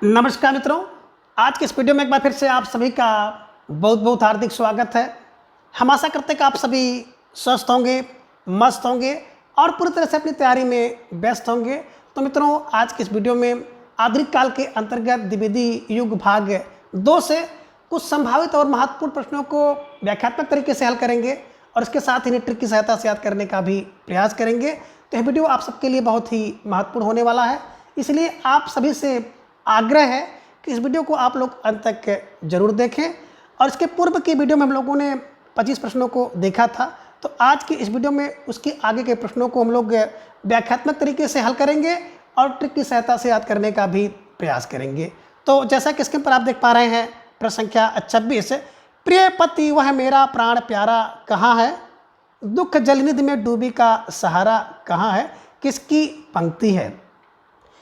नमस्कार मित्रों, आज के इस वीडियो में एक बार फिर से आप सभी का बहुत बहुत हार्दिक स्वागत है। हम आशा करते हैं कि आप सभी स्वस्थ होंगे, मस्त होंगे और पूरी तरह से अपनी तैयारी में व्यस्त होंगे। तो मित्रों, आज के इस वीडियो में आधुनिक काल के अंतर्गत द्विवेदी युग भाग 2 से कुछ संभावित और महत्वपूर्ण प्रश्नों को व्याख्यात्मक तरीके से हल करेंगे और इसके साथ ही ट्रिक की सहायता से याद करने का भी प्रयास करेंगे। तो यह वीडियो आप सबके लिए बहुत ही महत्वपूर्ण होने वाला है, इसलिए आप सभी से आग्रह है कि इस वीडियो को आप लोग अंत तक जरूर देखें। और इसके पूर्व की वीडियो में हम लोगों ने 25 प्रश्नों को देखा था, तो आज की इस वीडियो में उसके आगे के प्रश्नों को हम लोग व्याख्यात्मक तरीके से हल करेंगे और ट्रिक की सहायता से याद करने का भी प्रयास करेंगे। तो जैसा कि स्क्रीन पर आप देख पा रहे हैं, प्रश्न संख्या 26, प्रिय पति वह मेरा प्राण प्यारा कहाँ है, दुख जलनिधि में डूबी का सहारा कहाँ है, किसकी पंक्ति है।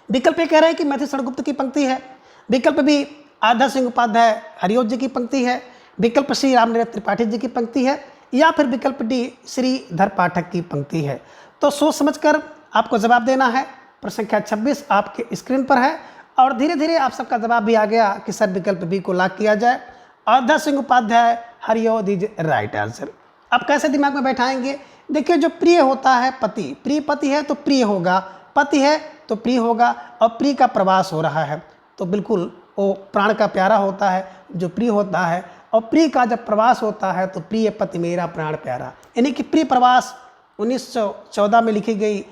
विकल्प ये कह रहे हैं कि मैथिली शरण गुप्त की पंक्ति है, विकल्प बी आदर सिंह उपाध्याय हरिओत जी की पंक्ति है, विकल्प सी रामनीरथ त्रिपाठी जी की पंक्ति है, या फिर विकल्प डी श्रीधर पाठक की पंक्ति है। तो सोच समझकर आपको जवाब देना है। प्रश्न संख्या 26 आपके स्क्रीन पर है और धीरे धीरे आप सबका जवाब भी आ गया कि सर विकल्प बी को लॉक किया जाए। Ayodhya Singh Upadhyay Hariaudh is right answer. अब कैसे दिमाग में बैठाएंगे? देखिए, जो प्रिय होता है पति, प्रिय पति है तो प्रिय होगा, पति है तो प्रिय होगा, और प्रिय का प्रवास हो रहा है तो बिल्कुल वो प्राण का प्यारा होता है जो प्रिय होता है। और प्रिय का जब प्रवास होता है तो प्रिय पति मेरा प्राण प्यारा, यानी कि प्रिय प्रवास 1914 में लिखी गई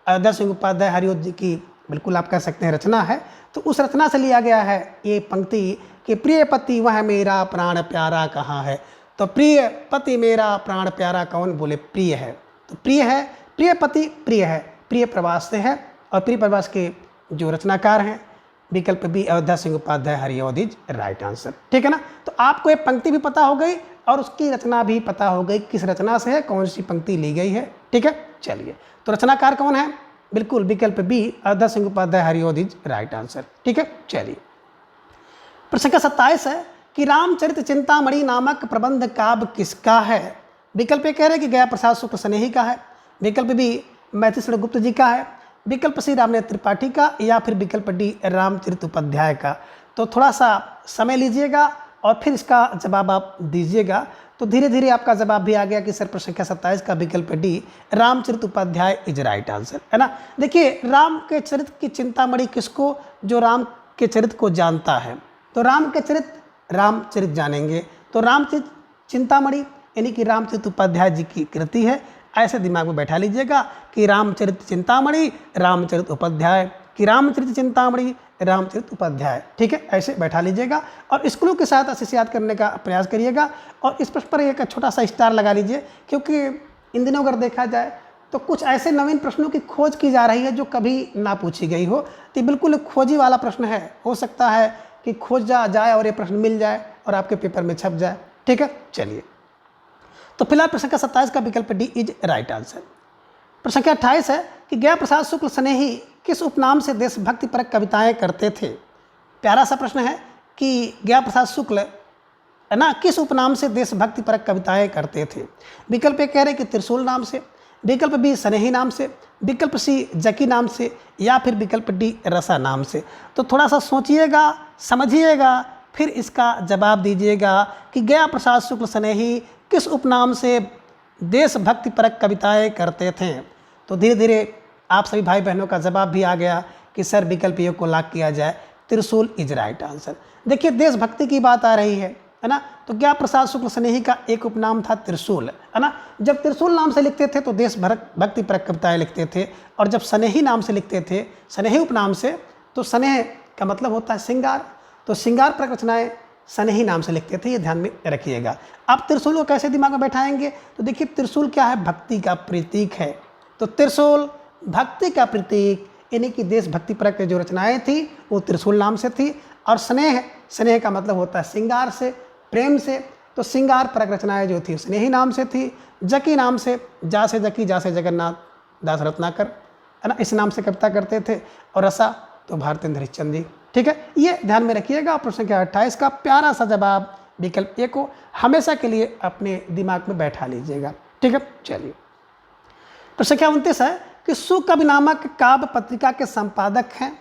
आदर सिंह उपाध्याय हरिओत जी की बिल्कुल आप कह सकते हैं रचना है। तो उस रचना से लिया गया है ये पंक्ति कि प्रिय पति वह मेरा प्राण प्यारा कहाँ है। तो प्रिय पति मेरा प्राण प्यारा कौन? बोले प्रिय है। तो प्रिय है, प्रिय पति प्रिय है, प्रिय प्रवास से है। और प्रिय प्रवास के जो रचनाकार हैं विकल्प B Ayodhya Singh Upadhyay Hariaudh is right answer. ठीक है ना। तो आपको एक पंक्ति भी पता हो गई और उसकी रचना भी पता हो गई, किस रचना से है, कौन सी पंक्ति ली गई है। ठीक है, चलिए, तो रचनाकार कौन है? बिल्कुल विकल्प B Ayodhya Singh Upadhyay Hariaudh is right answer. ठीक है, चलिए, प्रश्न संख्या 27 है कि रामचरित चिंतामणि नामक प्रबंध काव्य किसका है। विकल्प ये कह रहे हैं कि गया प्रसाद शुक्ल स्नेही का है, विकल्प बी मैथिली शरण गुप्त जी का है, विकल्प सी रामनीरथ त्रिपाठी का, या फिर विकल्प डी रामचरित उपाध्याय का। तो थोड़ा सा समय लीजिएगा और फिर इसका जवाब आप दीजिएगा। तो धीरे धीरे आपका जवाब भी आ गया कि सर प्रश्न संख्या 27 का विकल्प D Ramcharit Upadhyay is right answer, है ना। देखिए, राम के चरित्र की चिंतामणि किसको? जो राम के चरित्र को जानता है। तो राम के चरित्र रामचरित जानेंगे, तो रामचरित चिंतामणि यानी कि रामचरित उपाध्याय जी की कृति है। ऐसे दिमाग में बैठा लीजिएगा कि रामचरित चिंतामणि रामचरित उपाध्याय, कि रामचरित चिंतामणि रामचरित उपाध्याय। ठीक है, ऐसे बैठा लीजिएगा और स्कूलों के साथ ऐसे याद करने का प्रयास करिएगा। और इस प्रश्न पर एक छोटा सा स्टार लगा लीजिए, क्योंकि इन दिनों अगर देखा जाए तो कुछ ऐसे नवीन प्रश्नों की खोज की जा रही है जो कभी ना पूछी गई हो। तो बिल्कुल खोजी वाला प्रश्न है, हो सकता है कि खोजा जाए और ये प्रश्न मिल जाए और आपके पेपर में छप जाए। ठीक है, चलिए, तो फिलहाल प्रश्न संख्या 27 का विकल्प डी इज राइट आंसर। प्रश्न संख्या 28 है कि गया प्रसाद शुक्ल स्नेही किस उपनाम से देशभक्ति परक कविताएं करते थे। प्यारा सा प्रश्न है कि गया प्रसाद शुक्ल, है ना, किस उपनाम से देशभक्ति परक कविताएं करते थे। विकल्प ये कह रहे कि त्रिशूल नाम से, विकल्प बी स्नेही नाम से, विकल्प सी जकी नाम से, या फिर विकल्प डी रसा नाम से। तो थोड़ा सा सोचिएगा, समझिएगा, फिर इसका जवाब दीजिएगा कि गया प्रसाद शुक्ल स्नेही किस उपनाम से देशभक्ति परक कविताएं करते थे। तो धीरे धीरे आप सभी भाई बहनों का जवाब भी आ गया कि सर विकल्प ए को लॉक किया जाए, त्रिशूल इज राइट आंसर। देखिए, देशभक्ति की बात आ रही है ना। तो गया प्रसाद शुक्ल स्नेही का एक उपनाम था त्रिशूल, है ना। जब त्रिशूल नाम से लिखते थे तो देशभक्ति परक कविताएं लिखते थे, और जब स्नेही नाम से लिखते थे, स्नेही उपनाम से, तो स्नेह का मतलब होता है श्रृंगार, तो श्रृंगार परक रचनाएं स्नेही नाम से लिखते थे, ये ध्यान में रखिएगा। अब त्रिशूल को कैसे दिमाग में बैठाएंगे? तो देखिए, त्रिशूल क्या है? भक्ति का प्रतीक है। तो त्रिशूल भक्ति का प्रतीक, यानी कि देशभक्ति परक जो रचनाएं थी वो त्रिशूल नाम से थी। और स्नेह, स्नेह का मतलब होता है श्रृंगार से, प्रेम से, तो श्रृंगार परक रचनाएं जो थी स्नेही नाम से थी। जकी नाम से, जा से जकी, जा से जगन्नाथ दास रत्नाकर, है ना, इस नाम से कविता करते थे। और रसा तो भारतेंद्र हरिश्चंद्र जी। ठीक है, ये ध्यान में रखिएगा। प्रश्न संख्या 28 का प्यारा सा जवाब विकल्प ए को हमेशा के लिए अपने दिमाग में बैठा लीजिएगा। ठीक है, चलिए, प्रश्न संख्या 29 है कि सुकवि नामक काव्य पत्रिका के संपादक हैं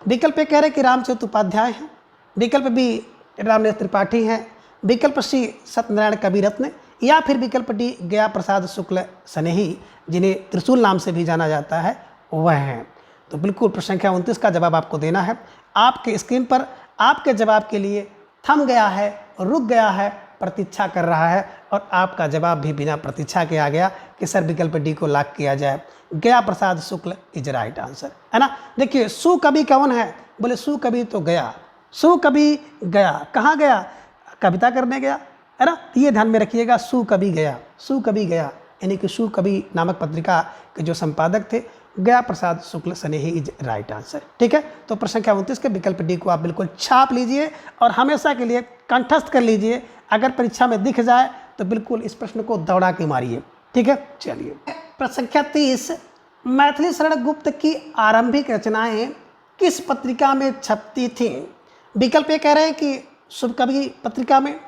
विकल्प ए कह रहे हैं कि रामचरित उपाध्याय हैं, विकल्प बी रामनेत्र त्रिपाठी हैं, विकल्प सी सत्यनारायण कविरत्न, या फिर विकल्प डी गया प्रसाद शुक्ल स्नेही जिन्हें त्रिशूल नाम से भी जाना जाता है वह हैं। तो बिल्कुल प्रश्न संख्या 29 का जवाब आपको देना है। आपके स्क्रीन पर आपके जवाब के लिए थम गया है, रुक गया है, प्रतीक्षा कर रहा है, और आपका जवाब भी बिना प्रतीक्षा के आ गया कि सर विकल्प डी को लॉक किया जाए। गया प्रसाद शुक्ल इज राइट आंसर, है ना। देखिए सु कवि कौन है, बोले सु कवि तो गया, सु कवि गया, कहाँ गया, कविता करने गया, है ना। ये ध्यान में रखिएगा, सु कवि गया, सु कवि गया, यानी कि सु कवि नामक पत्रिका के जो संपादक थे गया प्रसाद शुक्ल स्नेही इज राइट आंसर। ठीक है, तो प्रश्न संख्या 29 के विकल्प डी को आप बिल्कुल छाप लीजिए और हमेशा के लिए कंठस्थ कर लीजिए। अगर परीक्षा में दिख जाए तो बिल्कुल इस प्रश्न को दौड़ा के मारिए। ठीक है, चलिए प्रश्न संख्या 30, मैथिली शरण गुप्त की आरंभिक रचनाएं किस पत्रिका में छपती थीं? विकल्प ए कह रहे हैं कि शुभ कवि पत्रिका में,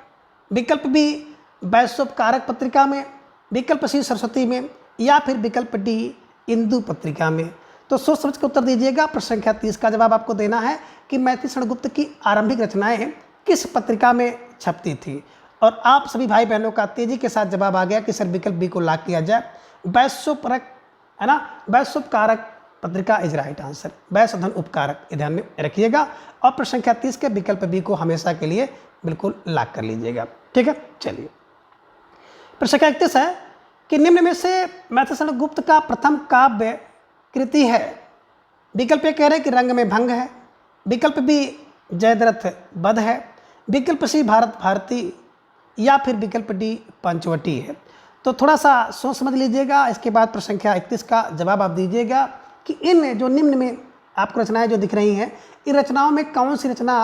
विकल्प बी वैश्वकारक पत्रिका में, विकल्प सी सरस्वती में, या फिर विकल्प डी इंदु पत्रिका में। तो सोच समझ के उत्तर दीजिएगा। प्रश्न संख्या 30 का जवाब आपको देना है कि मैथिली शरण गुप्त की आरंभिक रचनाएं किस पत्रिका में छपती थी। और आप सभी भाई बहनों का तेजी के साथ जवाब आ गया कि सर विकल्प बी को लॉक किया जाए, वैश्वपरक, है ना, वैश्वकारक पत्रिका इज राइट आंसर, वैश्वधन उपकारक, ध्यान में रखिएगा। और प्रश्न संख्या 30 के विकल्प बी को हमेशा के लिए बिल्कुल लॉक कर लीजिएगा। ठीक है, चलिए प्रश्न संख्या 31 है कि निम्न में से मैथिली शरण गुप्त का प्रथम काव्य कृति है। विकल्प ए कह रहे हैं कि रंग में भंग है, विकल्प बी जयद्रथ वध है, विकल्प सी भारत भारती, या फिर विकल्प डी पंचवटी है। तो थोड़ा सा सोच समझ लीजिएगा, इसके बाद प्रश्न संख्या 31 का जवाब आप दीजिएगा कि इन जो निम्न में आपको रचनाएं जो दिख रही हैं, इन रचनाओं में कौन सी रचना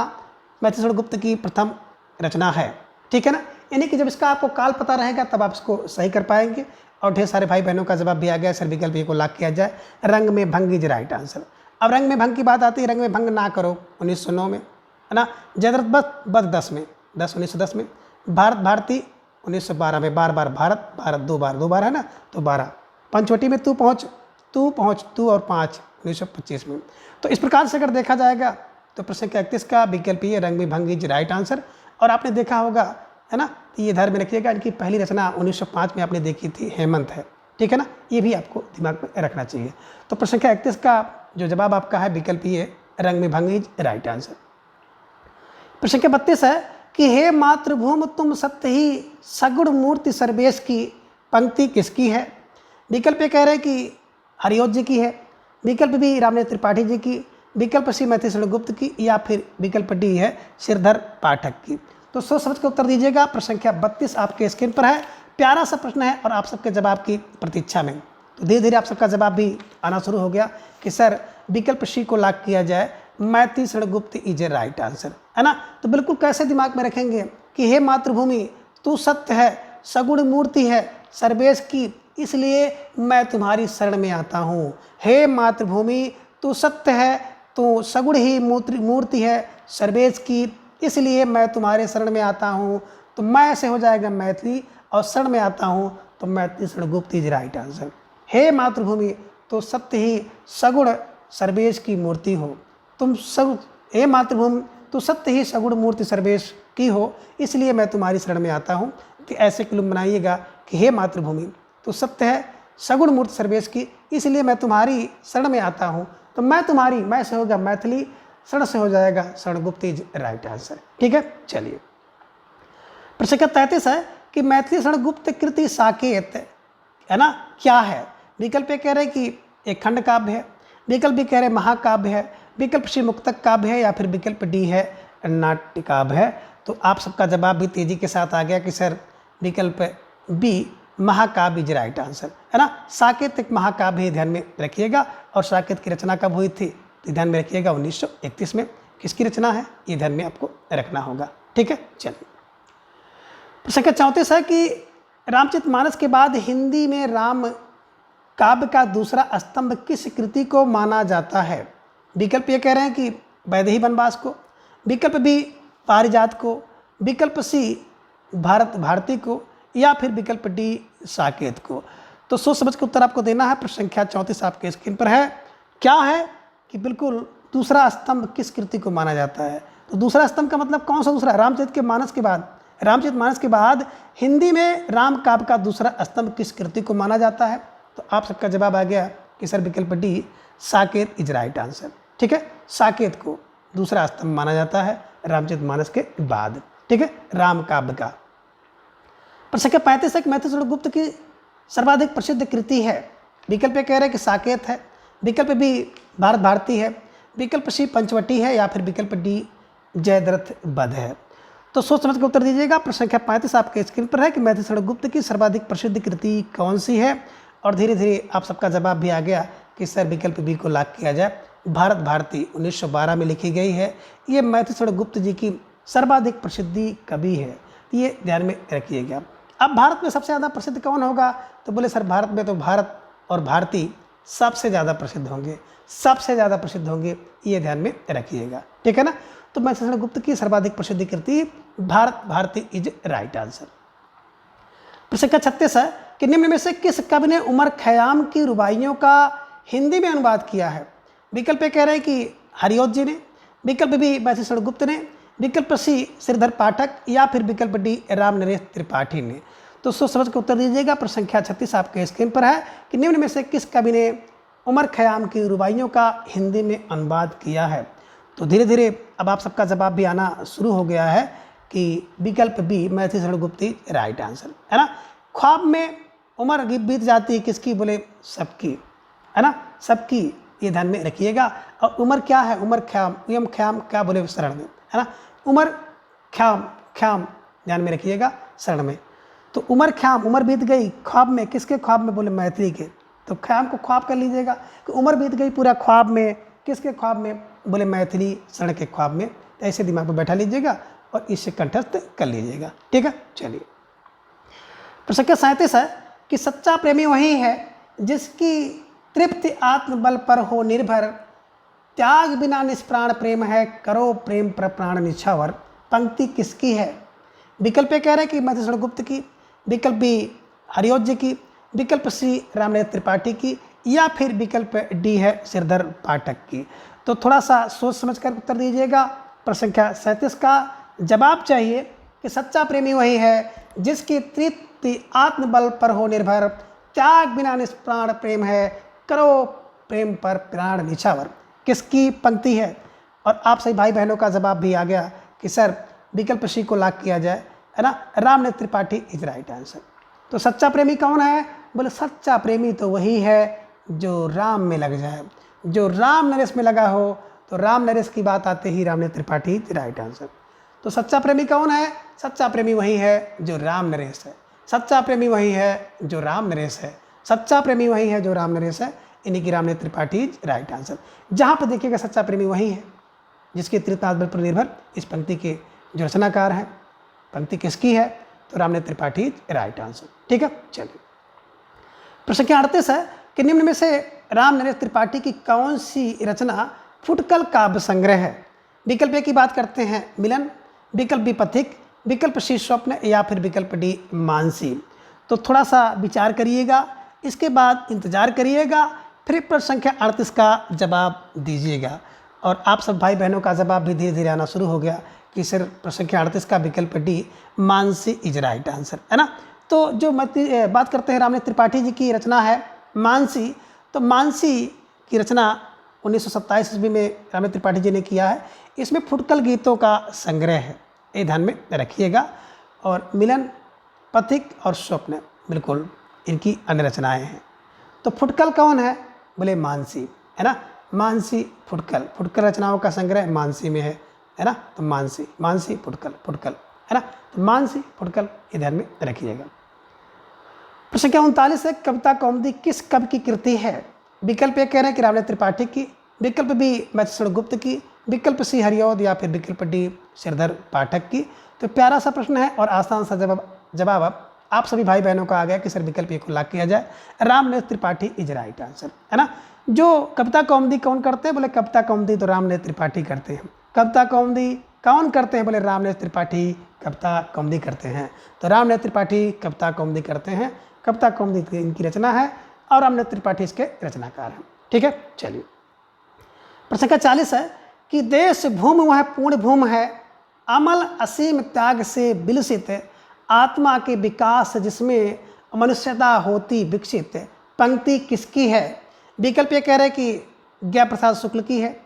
मैथिली शरण गुप्त की प्रथम रचना है। ठीक है ना, यानी कि जब इसका आपको काल पता रहेगा तब आप इसको सही कर पाएंगे। और ढेर सारे भाई बहनों का जवाब भी आ गया, सर विकल्प ए को लॉक किया जाए, रंग में भंग इज राइट आंसर। अब रंग में भंग की बात आती है, रंग में भंग ना करो 1909 में, है ना, जयद्रथ वध 10 में, 1910 में, भारत भारती 1912 में, बार बार भारत, भारत दो बार है ना, तो 12, पंचवटी में तू पहुँच, तू और 5 1925 में। तो इस प्रकार से अगर देखा जाएगा तो प्रश्न संख्या 31 का विकल्प ये रंग में भंग इज राइट आंसर। और आपने देखा होगा, है ना, तो ये ध्यान में रखिएगा, इनकी पहली रचना 1905 में आपने देखी थी, हेमंत है। ठीक है ना, ये भी आपको दिमाग में रखना चाहिए। तो प्रश्न संख्या 31 का जो जवाब आपका है विकल्प ये रंग में भंग इज राइट आंसर। प्रश्न संख्या 32 है कि हे मातृभूमि तुम सत्य ही सगुण मूर्ति सर्वेश की पंक्ति किसकी है। विकल्प ये कह रहे हैं कि हरिओत जी की है, विकल्प बी रामनेत्र त्रिपाठी जी की, विकल्प सी मैथिली शरण गुप्त की, या फिर विकल्प डी है श्रीधर पाठक की। तो सोच समझ के उत्तर दीजिएगा। प्रश्न संख्या 32 आपके स्क्रीन पर है, प्यारा सा प्रश्न है और आप सबके जवाब की प्रतीक्षा में। तो धीरे धीरे आप सबका जवाब भी आना शुरू हो गया कि सर विकल्प सी को लॉक किया जाए, Maithili Sharan Gupt is right answer, है ना। तो बिल्कुल कैसे दिमाग में रखेंगे कि हे मातृभूमि तू सत्य है, सगुण मूर्ति है सर्वेश की, इसलिए मैं तुम्हारी शरण में आता हूँ। हे मातृभूमि तू सत्य है, तू सगुण ही मूर्ति है सर्वेश की, इसलिए मैं तुम्हारे शरण में आता हूँ। तो मैं से हो जाएगा मैथिली, और शरण में आता हूँ तो Maithili Sharan Gupt is right answer. हे मातृभूमि तो सत्य ही सगुण सर्वेश की मूर्ति हो, तुम सब, हे मातृभूमि तो सत्य ही सगुण मूर्ति सर्वेश की हो, इसलिए मैं तुम्हारी शरण में आता हूँ। तो ऐसे क्लम बनाइएगा कि हे मातृभूमि तो सत्य है सगुण मूर्ति सर्वेश की, इसलिए मैं तुम्हारी शरण में आता हूँ। तो मैं तुम्हारी, मैं से होगा मैथिली, शरण से हो जाएगा Sharan Gupt is right answer. ठीक है, चलिए प्रश्न संख्या 33 है कि मैथिली शरण गुप्त कृति साकेत, है ना, क्या है। विकल्प ए कह रहे हैं कि एक खंड काव्य है, विकल्प बी कह रहे हैं महाकाव्य है, विकल्प सी मुक्तक काव्य है, या फिर विकल्प डी है नाट्य काव्य है। तो आप सबका जवाब भी तेजी के साथ आ गया कि सर विकल्प बी महाकाव्य इज राइट आंसर, है ना। साकेत एक महाकाव्य, ध्यान में रखिएगा। और साकेत की रचना कब हुई थी, तो ध्यान में रखिएगा 1931 में। किसकी रचना है ये ध्यान में आपको रखना होगा। ठीक है, चलिए प्रश्न संख्या 34 है कि रामचरितमानस के बाद हिंदी में राम काव्य का दूसरा स्तंभ किस कृति को माना जाता है। विकल्प ये कह रहे हैं कि वैदेही वनवास को, विकल्प बी पारिजात को, विकल्प सी भारत भारती को, या फिर विकल्प डी साकेत को। तो सोच समझ के उत्तर आपको देना है। प्रश्न संख्या 34 आपके स्क्रीन पर है। क्या है कि बिल्कुल दूसरा स्तंभ किस कृति को माना जाता है? तो दूसरा स्तंभ का मतलब कौन सा दूसरा? रामचरितमानस के बाद हिंदी में राम काव्य का दूसरा स्तंभ किस कृति को माना जाता है? तो आप सबका जवाब आ गया कि सर विकल्प D Saket is right answer. ठीक है, साकेत को दूसरा स्तंभ माना जाता है रामचरितमानस के बाद। ठीक है, राम काव्य का। प्रश्न संख्या 35 है कि मैथिली गुप्त की सर्वाधिक प्रसिद्ध कृति है। विकल्प ए कह रहे हैं कि साकेत है, विकल्प बी भारत भारती है, विकल्प सी पंचवटी है, या फिर विकल्प डी जयद्रथ वध है। तो सोच समझ के उत्तर दीजिएगा। प्रश्न संख्या 35 आपके स्क्रीन पर है कि मैथिली गुप्त की सर्वाधिक प्रसिद्ध कृति कौन सी है, और धीरे धीरे आप सबका जवाब भी आ गया कि सर विकल्प बी को लॉक किया जाए। भारत भारती 1912 में लिखी गई है। ये मैथिली गुप्त जी की सर्वाधिक प्रसिद्धि कवि है, ये ध्यान में रखिएगा। अब भारत में सबसे ज़्यादा प्रसिद्ध कौन होगा? तो बोले सर भारत में तो भारत और भारती सबसे ज़्यादा प्रसिद्ध होंगे, सबसे ज़्यादा प्रसिद्ध होंगे, ये ध्यान में रखिएगा। ठीक है ना। तो मैथिली गुप्त की सर्वाधिक प्रसिद्ध कृति Bharat Bharati is right answer. प्रश्न संख्या 36 है कि निम्न में से किस कवि ने उमर खयाम की रुबाइयों का हिंदी में अनुवाद किया है? विकल्प ए कह रहे हैं कि हरिऔध जी ने, विकल्प बी मैथिली गुप्त ने, विकल्प सी श्रीधर पाठक, या फिर विकल्प डी राम नरेश त्रिपाठी ने। तो सोच समझ के उत्तर दीजिएगा। प्रश्न संख्या 36 आपके स्क्रीन पर है कि निम्न में से किस कवि ने उमर खयाम की रुबाइयों का हिंदी में अनुवाद किया है? तो धीरे धीरे अब आप सबका जवाब भी आना शुरू हो गया है कि विकल्प बी मैथिली गुप्त राइट आंसर है ना। ख्वाब में उमर बीत जाती किसकी? बोले सबकी, है ना, सबकी, ये ध्यान में रखिएगा। और उमर क्या है? उमर ख्याम, यम ख्याम क्या बोले शरण में, है ना, उमर ख्याम, ख्याम ध्यान में रखिएगा शरण में। तो उमर ख्याम, उमर बीत गई ख्वाब में, किसके ख्वाब में? बोले मैथिली के। तो ख्याम को ख्वाब कर लीजिएगा कि उमर बीत गई पूरा ख्वाब में, किसके ख्वाब में? बोले मैथिली शरण के ख्वाब में। तो ऐसे दिमाग में बैठा लीजिएगा और इससे कंठस्थ कर लीजिएगा। ठीक है, चलिए। प्रश्न संख्या 37 है कि सच्चा प्रेमी वही है जिसकी तृप्ति आत्मबल पर हो निर्भर, त्याग बिना निष्प्राण प्रेम है, करो प्रेम पर प्राण निछावर। पंक्ति किसकी है? विकल्प ए कह रहे हैं कि मैथिली गुप्त की, विकल्प बी हरिऔध जी की, विकल्प सी रामनरेश त्रिपाठी की, या फिर विकल्प डी है श्रीधर पाठक की। तो थोड़ा सा सोच समझ कर उत्तर दीजिएगा। प्रश्न संख्या 37 का जवाब चाहिए कि सच्चा प्रेमी वही है जिसकी तृप्ति आत्मबल पर हो निर्भर, त्याग बिना निष्प्राण प्रेम है, करो प्रेम पर प्राण निछावर। किसकी पंक्ति है? और आप सभी भाई बहनों का जवाब भी आ गया कि सर विकल्प सी को लॉक किया जाए, है ना, Ramnaresh Tripathi is right answer. तो सच्चा प्रेमी कौन है? बोले सच्चा प्रेमी तो वही है जो राम में लग जाए, जो राम नरेश में लगा हो। तो राम नरेश की बात आते ही Ramnaresh Tripathi is right answer. तो सच्चा प्रेमी कौन है? सच्चा प्रेमी वही है जो राम नरेश है, सच्चा प्रेमी वही है जो राम नरेश है, सच्चा प्रेमी वही है जो राम नरेश है, इन्हीं की Ramnaresh Tripathi is right answer. जहाँ पर देखिएगा सच्चा प्रेमी वही है जिसके तृप्त आत्मबल पर निर्भर। इस पंक्ति के जो रचनाकार हैं, पंक्ति किसकी है? तो Ramnaresh Tripathi is right answer. ठीक है, चलिए। प्रश्न संख्या 38 है कि निम्न में से राम नरेश त्रिपाठी की कौन सी रचना फुटकल काव्य संग्रह है? विकल्प ए की बात करते हैं मिलन, विकल्प बी पथिक, विकल्प सी स्वप्न, या फिर विकल्प डी मानसी। तो थोड़ा सा विचार करिएगा, इसके बाद इंतजार करिएगा, फिर प्रश्न संख्या 38 का जवाब दीजिएगा। और आप सब भाई बहनों का जवाब भी धीरे धीरे आना शुरू हो गया कि सर प्रश्न संख्या 38 का विकल्प D Mansi is right answer, है ना। तो जो बात करते हैं रामनरेश त्रिपाठी जी की रचना है मानसी, तो मानसी की रचना 1927 ईस्वी में रामनरेश त्रिपाठी जी ने किया है। इसमें फुटकल गीतों का संग्रह है, ये ध्यान में रखिएगा। और मिलन, पथिक और स्वप्न बिल्कुल इनकी अन्य रचनाएं हैं। तो फुटकल कौन है? बोले मानसी, है ना, मानसी फुटकल, फुटकल रचनाओं का संग्रह मानसी में है ना। तो मानसी, मानसी फुटकल, फुटकल, है ना। तो मानसी फुटकल ये ध्यान में रखिएगा। प्रश्न संख्या 39 है कविता कौमुदी किस कवि की कृति है? विकल्प ए कह रहे हैं कि रामनरेश त्रिपाठी की, विकल्प बी मैथिली गुप्त की, विकल्प सी हरिऔध, या फिर विकल्प डी श्रीधर पाठक की। तो प्यारा सा प्रश्न है और आसान सा जवाब आप सभी भाई बहनों का आ गया कि सर विकल्प ए को लॉक किया जाए, Ramnaresh Tripathi is right answer, है ना। जो कविता कौमुदी कौन करते हैं? बोले कविता कौमुदी तो रामनरेश त्रिपाठी करते हैं। कविता कौमुदी कौन करते हैं? बोले रामनरेश त्रिपाठी कविता कौमुदी करते हैं। तो रामनरेश त्रिपाठी कविता कौमुदी करते हैं, कविता कौमुदी इनकी रचना है और रामनरेश त्रिपाठी इसके रचनाकार हैं। ठीक है, चलिए। प्रश्न संख्या 40 है कि देश भूमि वह पूर्ण भूमि है, अमल असीम त्याग से विलसित, आत्मा के विकास जिसमें मनुष्यता होती विकसित। पंक्ति किसकी है? विकल्प ये कह रहे हैं कि ज्ञा प्रसाद शुक्ल की है,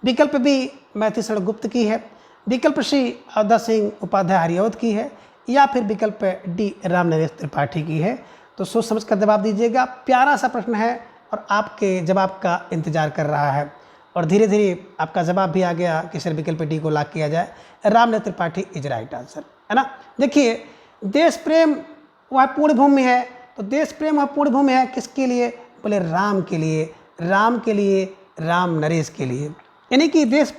विकल्प बी मैथिशरण गुप्त की है, विकल्प सी अवधर सिंह उपाध्याय हरिऔध की है, या फिर विकल्प डी राम नरेश त्रिपाठी की है। तो सोच समझ कर जवाब दीजिएगा। प्यारा सा प्रश्न है और आपके जवाब का इंतजार कर रहा है, और धीरे धीरे आपका जवाब भी आ गया कि सर विकल्प डी को लॉक किया जाए। Ram Naresh Tripathi is right answer, है ना। देखिए, देश प्रेम वह पूर्ण भूमि है, तो देश प्रेम वह पूर्ण भूमि है किसके लिए? बोले राम के लिए, राम के लिए, राम नरेश के लिए। यानी कि देश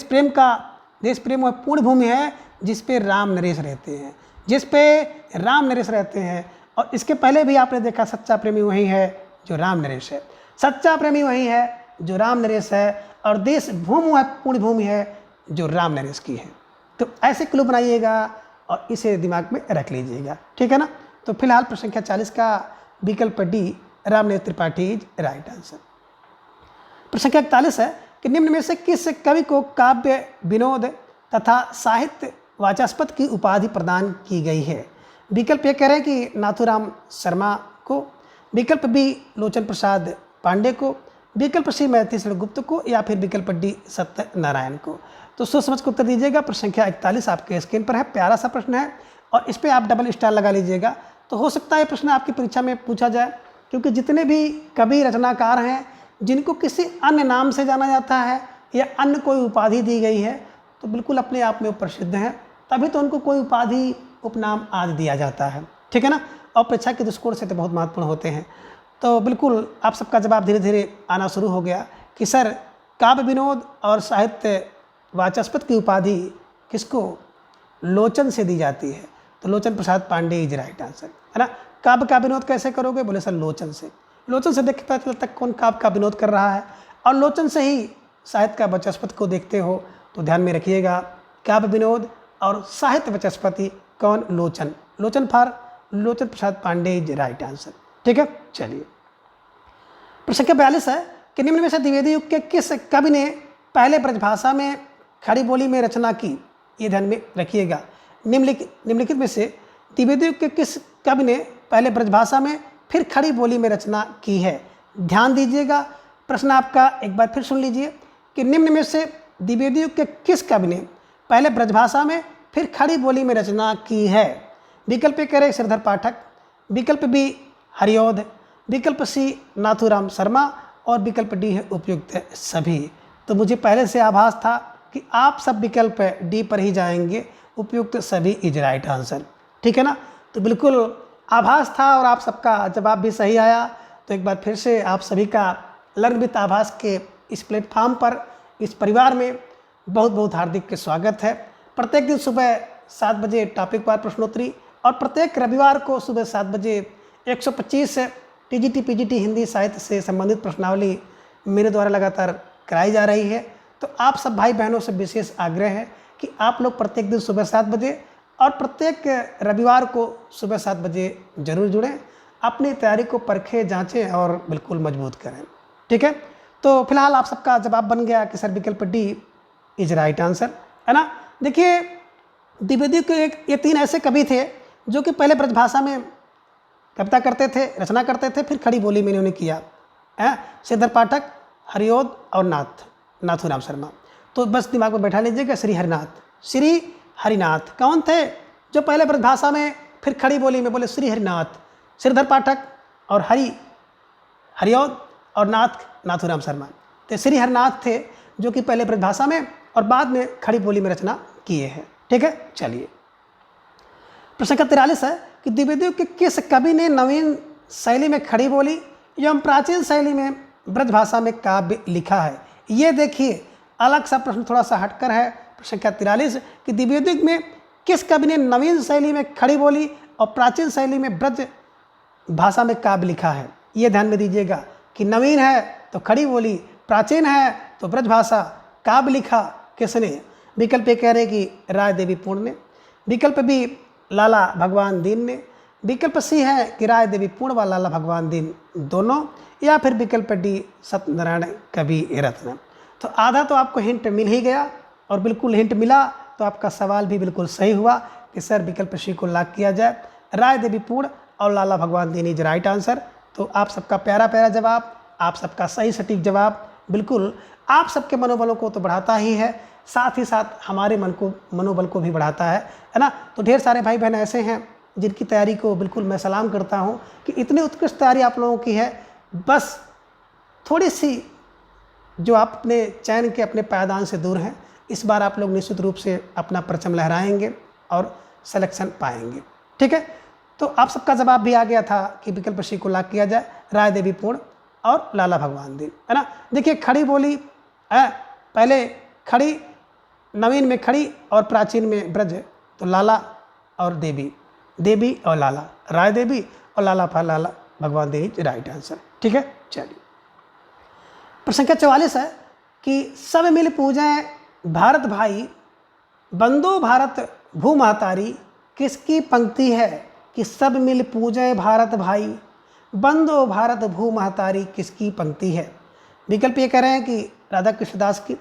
प्रेम वह पूर्ण भूमि है जिस पे राम नरेश रहते हैं, जिस पे राम नरेश रहते हैं। और इसके पहले भी आपने देखा सच्चा प्रेमी वही है जो राम नरेश है, सच्चा प्रेमी वही है जो राम नरेश है, और देश भूमि वह पूर्ण भूमि है जो राम नरेश की है। तो ऐसे क्लू बनाइएगा और इसे दिमाग में रख लीजिएगा, ठीक है ना। तो फिलहाल प्रश्न संख्या 40 का विकल्प D Ram Naresh Tripathi is right answer. प्रश्न संख्या 41 है कि निम्न में से किस कवि को काव्य विनोद तथा साहित्य वाचस्पति की उपाधि प्रदान की गई है? विकल्प ये कह रहे हैं कि नाथूराम शर्मा को, विकल्प बी लोचन प्रसाद पांडे को, विकल्प सी मैथिशरण गुप्त को, या फिर विकल्प डी सत्यनारायण को। तो सोच समझ कर उत्तर दीजिएगा। प्रश्न संख्या 41 आपके स्क्रीन पर है। प्यारा सा प्रश्न है और इस पर आप डबल स्टार लगा लीजिएगा। तो हो सकता है प्रश्न आपकी परीक्षा में पूछा जाए, क्योंकि जितने भी कवि रचनाकार हैं जिनको किसी अन्य नाम से जाना जाता है या अन्य कोई उपाधि दी गई है, तो बिल्कुल अपने आप में वो प्रसिद्ध हैं, तभी तो उनको कोई उपाधि उपनाम आदि दिया जाता है, ठीक है ना। और परीक्षा के दृष्टिकोण से तो बहुत महत्वपूर्ण होते हैं। तो बिल्कुल आप सबका जवाब धीरे धीरे आना शुरू हो गया कि सर काव्य विनोद और साहित्य वाचस्पति की उपाधि किसको? लोचन से दी जाती है। तो लोचन Prasad Pandey is right answer, है ना। काव्य का विनोद कैसे करोगे? बोले सर लोचन से। लोचन से देख पता चलता है कौन काव्य का विनोद कर रहा है, और लोचन से ही साहित्य का वाचस्पति को देखते हो। तो ध्यान में रखिएगा, काव्य विनोद और साहित्य वाचस्पति कौन? Lochan. Lochan for Lochan Prasad Pandey is right answer, ठीक है। चलिए, प्रश्न संख्या 42 है कि निम्न में से द्विवेदी युग के किस कवि ने पहले ब्रजभाषा में खड़ी बोली में रचना की? ये ध्यान में रखिएगा। निम्नलिखित में से द्विवेदी युग के किस कवि ने पहले ब्रजभाषा में फिर खड़ी बोली में रचना की है? ध्यान दीजिएगा, प्रश्न आपका एक बार फिर सुन लीजिए कि निम्न में से द्विवेदी युग के किस कवि ने पहले ब्रजभाषा में फिर खड़ी बोली में रचना की है? विकल्प कह रहे श्रीधर पाठक, विकल्प बी हरिऔध, विकल्प सी नाथूराम शर्मा, और विकल्प डी है उपयुक्त सभी। तो मुझे पहले से आभास था कि आप सब विकल्प डी पर ही जाएंगे, उपयुक्त सभी इज राइट आंसर, ठीक है ना। तो बिल्कुल आभास था और आप सबका जवाब भी सही आया। तो एक बार फिर से आप सभी का लर्न विद आभास के इस प्लेटफॉर्म पर, इस परिवार में बहुत बहुत हार्दिक स्वागत है। प्रत्येक दिन सुबह 7 बजे टॉपिक वार प्रश्नोत्तरी, और प्रत्येक रविवार को सुबह 7 बजे 125 टीजीटी पीजीटी हिंदी साहित्य से संबंधित प्रश्नावली मेरे द्वारा लगातार कराई जा रही है। तो आप सब भाई बहनों से विशेष आग्रह है कि आप लोग प्रत्येक दिन सुबह 7 बजे और प्रत्येक रविवार को सुबह 7 बजे जरूर जुड़ें, अपनी तैयारी को परखें, जांचें और बिल्कुल मजबूत करें, ठीक है। तो फिलहाल आप सबका जवाब बन गया कि सर विकल्प डी इज राइट आंसर, है ना। देखिए, द्विवेदी के ये 3 ऐसे कवि थे जो कि पहले ब्रजभाषा में कविता करते थे, रचना करते थे, फिर खड़ी बोली में इन्होंने किया है। श्रीधर पाठक, हरिऔध और नाथूराम शर्मा। तो बस दिमाग में बैठा लीजिएगा, श्री हरिनाथ कौन थे जो पहले ब्रजभाषा में फिर खड़ी बोली में बोले? श्री हरिनाथ, श्रीधर पाठक और हरिऔध और नाथूराम शर्मा। तो श्री हरिनाथ थे जो कि पहले ब्रजभाषा में और बाद में खड़ी बोली में रचना किए हैं, ठीक है। चलिए, प्रश्न का 43 है कि द्विवेदी युग के किस कवि ने नवीन शैली में खड़ी बोली एवं प्राचीन शैली में ब्रजभाषा में काव्य लिखा है? ये देखिए, अलग सा प्रश्न थोड़ा सा हटकर है। प्रश्न संख्या 43 कि द्विवेदी युग में किस कवि ने नवीन शैली में खड़ी बोली और प्राचीन शैली में ब्रज भाषा में काव्य लिखा है? ये ध्यान में दीजिएगा कि नवीन है तो खड़ी बोली, प्राचीन है तो ब्रज भाषा, काव्य लिखा किसने? विकल्प ए कह रहे कि राय देवी पूर्ण ने, विकल्प बी लाला भगवान दीन ने, विकल्प सी है कि राय देवी पूर्ण व लाला भगवान दीन दोनों, या फिर विकल्प डी सत्यनारायण कवि रत्न। तो आधा तो आपको हिंट मिल ही गया, और बिल्कुल हिंट मिला तो आपका सवाल भी बिल्कुल सही हुआ कि सर विकल्प सी को लॉक किया जाए। राय देवी पूर्ण और लाला भगवान दीन इज राइट आंसर। तो आप सबका प्यारा प्यारा जवाब, आप सबका सही सटीक जवाब बिल्कुल आप सबके मनोबलों को तो बढ़ाता ही है, साथ ही साथ हमारे मनोबल को भी बढ़ाता है ना। तो ढेर सारे भाई बहन ऐसे हैं जिनकी तैयारी को बिल्कुल मैं सलाम करता हूँ कि इतनी उत्कृष्ट तैयारी आप लोगों की है। बस थोड़ी सी जो आप अपने चयन के अपने पायदान से दूर हैं, इस बार आप लोग निश्चित रूप से अपना परचम लहराएंगे और सिलेक्शन पाएंगे। ठीक है, तो आप सबका जवाब भी आ गया था कि विकल्प सी को लॉक किया जाए, राय देवी पूर्ण और लाला भगवान दीन, है ना। देखिए खड़ी बोली है, पहले खड़ी, नवीन में खड़ी और प्राचीन में ब्रज, तो लाला और देवी, देवी और लाला, राय देवी और लाला भगवान दीन इज राइट आंसर। ठीक है, चलिए प्रश्न संख्या 44 है कि सब मिल पूजें भारत भाई, बंदो भारत भू महतारी, किसकी पंक्ति है कि सब मिल पूजें भारत भाई, बंदो भारत भू महतारी, किसकी पंक्ति है। विकल्प ये कह रहे हैं कि राधा कृष्णदास की,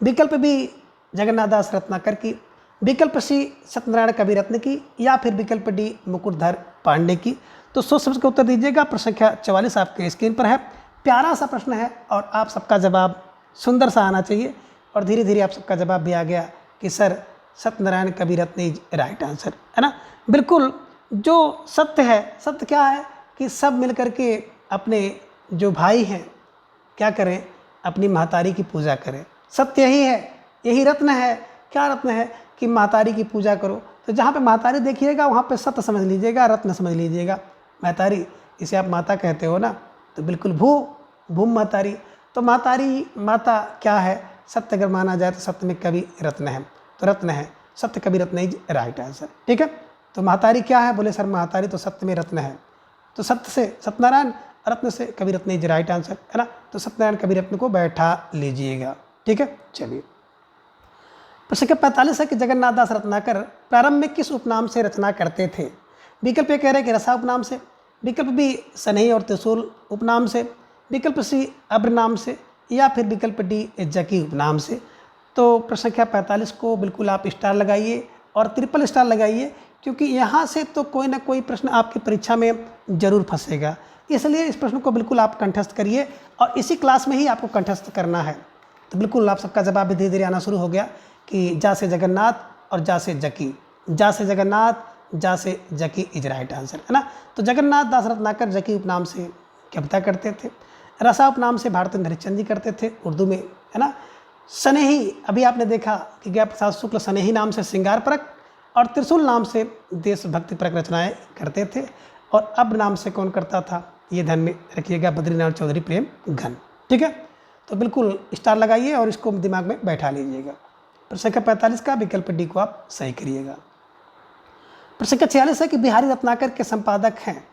विकल्प बी जगन्नाथ दास रत्नाकर की, विकल्प सी सत्यनारायण कविरत्न की, या फिर विकल्प डी मुकुटधर पांडे की। तो सोच समझ के उत्तर दीजिएगा। प्रश्न संख्या 44 आपके स्क्रीन पर है। प्यारा सा प्रश्न है और आप सबका जवाब सुंदर सा आना चाहिए, और धीरे धीरे आप सबका जवाब भी आ गया कि sir Satyanarayan Kaviratna is right answer, है ना। बिल्कुल जो सत्य है, सत्य क्या है कि सब मिलकर के अपने जो भाई हैं क्या करें, अपनी महतारी की पूजा करें। सत्य यही है, यही रत्न है। क्या रत्न है कि महतारी की पूजा करो। तो जहाँ पे महतारी देखिएगा वहाँ पे सत्य समझ लीजिएगा, रत्न समझ लीजिएगा। महतारी इसे आप माता कहते हो ना, तो बिल्कुल भूम महतारी। तो महतारी माता क्या है, सत्य अगर माना जाए तो सत्य में कवि रत्न है, तो रत्न है, सत्य कवि रत्न इज राइट आंसर। ठीक है, तो महतारी क्या है, बोले सर महतारी तो सत्य में रत्न है, तो सत्य से सत्यनारायण, रत्न से कवि रत्न इज राइट आंसर, है ना। तो सत्यनारायण कवि रत्न को बैठा लीजिएगा। ठीक है, चलिए प्रश्न संख्या 45 है कि जगन्नाथ दास रत्नाकर प्रारंभ में किस उपनाम से रचना करते थे। विकल्प ये कह रहे हैं कि रसा उपनाम से, विकल्प बी सनई और त्रिशूल उपनाम से, विकल्प सी अब्र नाम से, या फिर विकल्प डी जकी उपनाम से। तो प्रश्न संख्या 45 को बिल्कुल आप स्टार लगाइए और ट्रिपल स्टार लगाइए, क्योंकि यहाँ से तो कोई ना कोई प्रश्न आपकी परीक्षा में जरूर फंसेगा। इसलिए इस प्रश्न को बिल्कुल आप कंठस्थ करिए, और इसी क्लास में ही आपको कंठस्थ करना है। तो बिल्कुल आप सबका जवाब भी धीरे धीरे आना शुरू हो गया कि जा से जगन्नाथ और जा से जकी, जा से जगन्नाथ, जा से जकी इज राइट आंसर, है ना। तो जगन्नाथ दास रत्नाकर जकी उपनाम से कविता करते थे, रसा उपनाम से भारतेंद्र हरिश्चंद्र जी करते थे उर्दू में, है ना। सनेही, अभी आपने देखा कि गया प्रसाद शुक्ल सनेही नाम से श्रृंगार परक, और त्रिशूल नाम से देशभक्ति परक रचनाएं करते थे, और अब नाम से कौन करता था, ये ध्यान में रखिएगा, बद्रीनाथ चौधरी प्रेम घन। ठीक है, तो बिल्कुल स्टार लगाइए और इसको दिमाग में बैठा लीजिएगा। प्रश्न संख्या 45 का विकल्प डी को आप सही करिएगा। प्रश्न संख्या 46 है कि बिहारी रत्नाकर के संपादक हैं।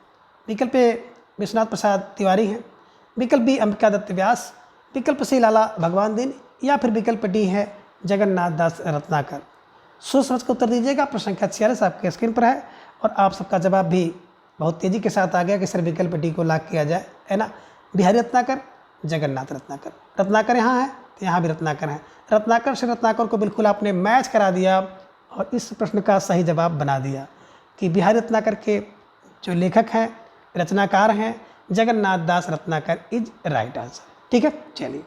विकल्प ए विश्वनाथ प्रसाद तिवारी हैं, विकल्प बी अंबिका दत्त व्यास, विकल्प सी लाला भगवान दीन, या फिर विकल्प डी है जगन्नाथ दास रत्नाकर। सोच समझ कर उत्तर दीजिएगा। प्रश्न संख्या 46 आपके स्क्रीन पर है, और आप सबका जवाब भी बहुत तेज़ी के साथ आ गया कि सर विकल्प डी को लॉक किया जाए, है ना। बिहारी रत्नाकर, जगन्नाथ रत्नाकर, रत्नाकर यहाँ है तो यहाँ भी रत्नाकर है। रत्नाकर से रत्नाकर को बिल्कुल आपने मैच करा दिया, और इस प्रश्न का सही जवाब बना दिया कि बिहारी रत्नाकर के जो लेखक हैं, रचनाकार हैं, जगन्नाथ दास रत्नाकर इज राइट आंसर। ठीक है, चलिए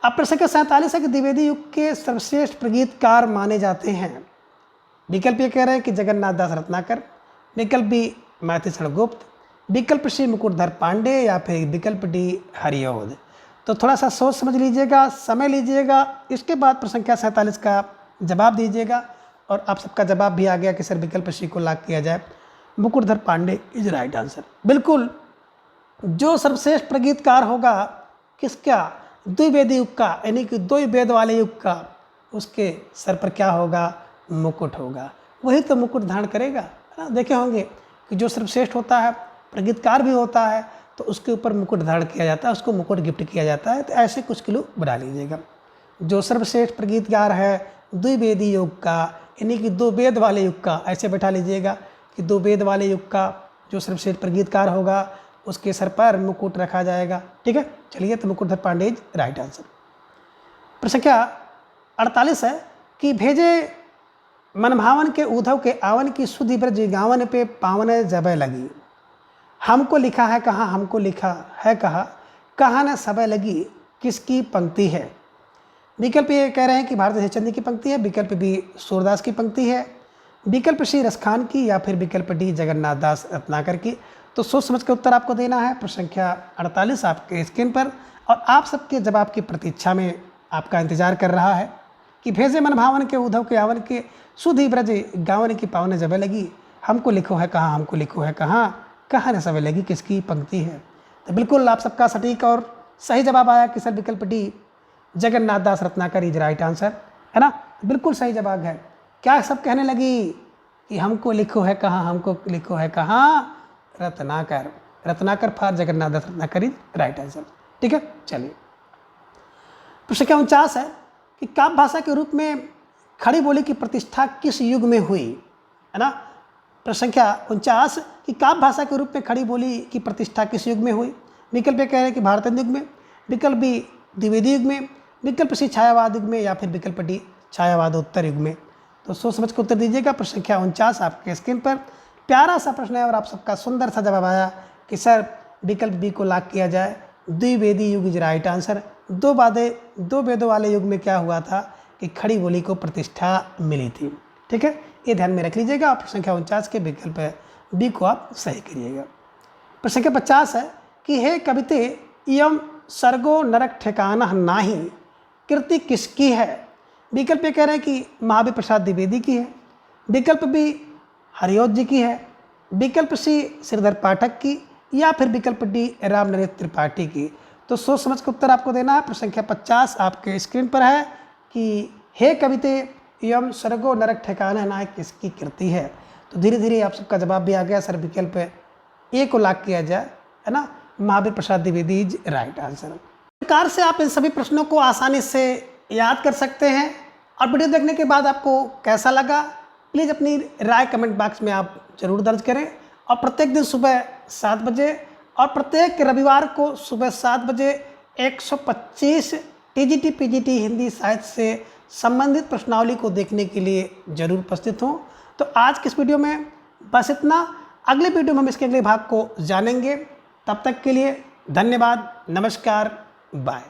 अब प्रश्न संख्या 47 है कि द्विवेदी युग के सर्वश्रेष्ठ प्रगीतकार माने जाते हैं। विकल्प ये कह रहे हैं कि जगन्नाथ दास रत्नाकर, विकल्प बी माथेशरण गुप्त, विकल्प सी मुकुटधर पांडे, या फिर विकल्प डी हरिओद। तो थोड़ा सा सोच समझ लीजिएगा, समय लीजिएगा, इसके बाद प्रश्न संख्या 47 का जवाब दीजिएगा। और आप सबका जवाब भी आ गया कि सर विकल्प सी को लॉक किया जाए, Mukutdhar Pandey is right answer. बिल्कुल जो सर्वश्रेष्ठ प्रगीतकार होगा किसका, द्विवेदी युग का, यानी कि दो वेद वाले युग का, उसके सर पर क्या होगा, मुकुट होगा, वही तो मुकुट धारण करेगा, है ना। देखे होंगे कि जो सर्वश्रेष्ठ होता है, प्रगीतकार भी होता है, तो उसके ऊपर मुकुट धारण किया जाता है, उसको मुकुट गिफ्ट किया जाता है। तो ऐसे कुछ किलो बना लीजिएगा। जो सर्वश्रेष्ठ प्रगीतकार है द्विवेदी युग का, यानी कि दो वेद वाले युग का, ऐसे बैठा लीजिएगा कि दो वेद वाले युग का जो सर्वश्रेष्ठ प्रगीतकार होगा उसके सर पर मुकुट रखा जाएगा। ठीक है, चलिए तो Mukutdhar Pandey is right answer. प्रश्न संख्या 48 है कि भेजे मनभावन के उद्धव के आवन की सुधि ब्रज गावन पे पावन जबे लगी। हमको लिखा है कहाँ, हमको लिखा है कहाँ न सबे लगी, किसकी पंक्ति है। विकल्प ये कह रहे हैं कि भारत हरिश्चंद्र की पंक्ति है, विकल्प बी सूरदास की पंक्ति है, विकल्प सी रसखान की, या फिर विकल्प डी जगन्नाथ दास रत्नाकर की। तो सोच समझ के उत्तर आपको देना है। प्रश्न संख्या 48 आपके स्क्रीन पर, और आप सबके जवाब की प्रतीक्षा में आपका इंतजार कर रहा है कि भेजे मन भावन के उद्धव के आवन के सुधि ब्रज गावन की पावन जबे लगी। हमको लिखो है कहाँ, हमको लिखो है कहाँ न सबे लगी, किसकी पंक्ति है। तो बिल्कुल आप सबका सटीक और सही जवाब आया कि सर विकल्प D Jagannath Das Ratnakar is right answer, है ना। बिल्कुल सही जवाब है। क्या सब कहने लगी कि हमको लिखो है कहाँ, हमको लिखो है कहाँ, Ratnakar for Jagannath Das Ratnakar is right answer. ठीक है, चलिए। प्रश्न संख्या 49 है कि काव्य भाषा के रूप में खड़ी बोली की प्रतिष्ठा किस युग में हुई, है ना। प्रश्न संख्या 49 कि काव्य भाषा के रूप में खड़ी बोली की प्रतिष्ठा किस युग में हुई। विकल्प कह रहे हैं कि भारत युग में, विकल्प बी द्विवेदी युग में, विकल्प सी छायावाद युग में, या फिर विकल्प डी छायावादोत्तर युग में। तो सोच समझ के उत्तर दीजिएगा। प्रश्न संख्या 49 आपके स्क्रीन पर। प्यारा सा प्रश्न है और आप सबका सुंदर सा जवाब आया कि सर विकल्प बी को लॉक किया जाए, द्विवेदी युग इज राइट आंसर। दो वेदों वाले युग में क्या हुआ था कि खड़ी बोली को प्रतिष्ठा मिली थी। ठीक है, ये ध्यान में रख लीजिएगा। प्रश्न संख्या 49 के विकल्प बी को आप सही करिएगा। प्रश्न संख्या 50 है कि हे कविते यम सर्गो नरक ठिकाना नाही, कृति किसकी है। विकल्प ये कह रहे हैं कि महावीर प्रसाद द्विवेदी की है, विकल्प बी हरिओत जी की है, विकल्प सी श्रीधर पाठक की, या फिर विकल्प डी राम नरेश त्रिपाठी की। तो सोच समझ के उत्तर आपको देना है। प्रश्न संख्या 50 आपके स्क्रीन पर है कि हे कविते यम स्वर्गो नरक ठिकाना ना किसकी कृति है। तो धीरे धीरे आप सबका जवाब भी आ गया। सर विकल्प ए को लॉक किया जाए, है ना, Mahavir Prasad Dwivedi is right answer. प्रकार से आप इन सभी प्रश्नों को आसानी से याद कर सकते हैं। और वीडियो देखने के बाद आपको कैसा लगा, प्लीज़ अपनी राय कमेंट बॉक्स में आप जरूर दर्ज करें। और प्रत्येक दिन सुबह 7 बजे और प्रत्येक रविवार को सुबह 7 बजे 125 टीजीटी पीजीटी हिंदी साहित्य से संबंधित प्रश्नावली को देखने के लिए जरूर उपस्थित हों। तो आज के इस वीडियो में बस इतना। अगले वीडियो में हम इसके अगले भाग को जानेंगे। तब तक के लिए धन्यवाद, नमस्कार, बाय।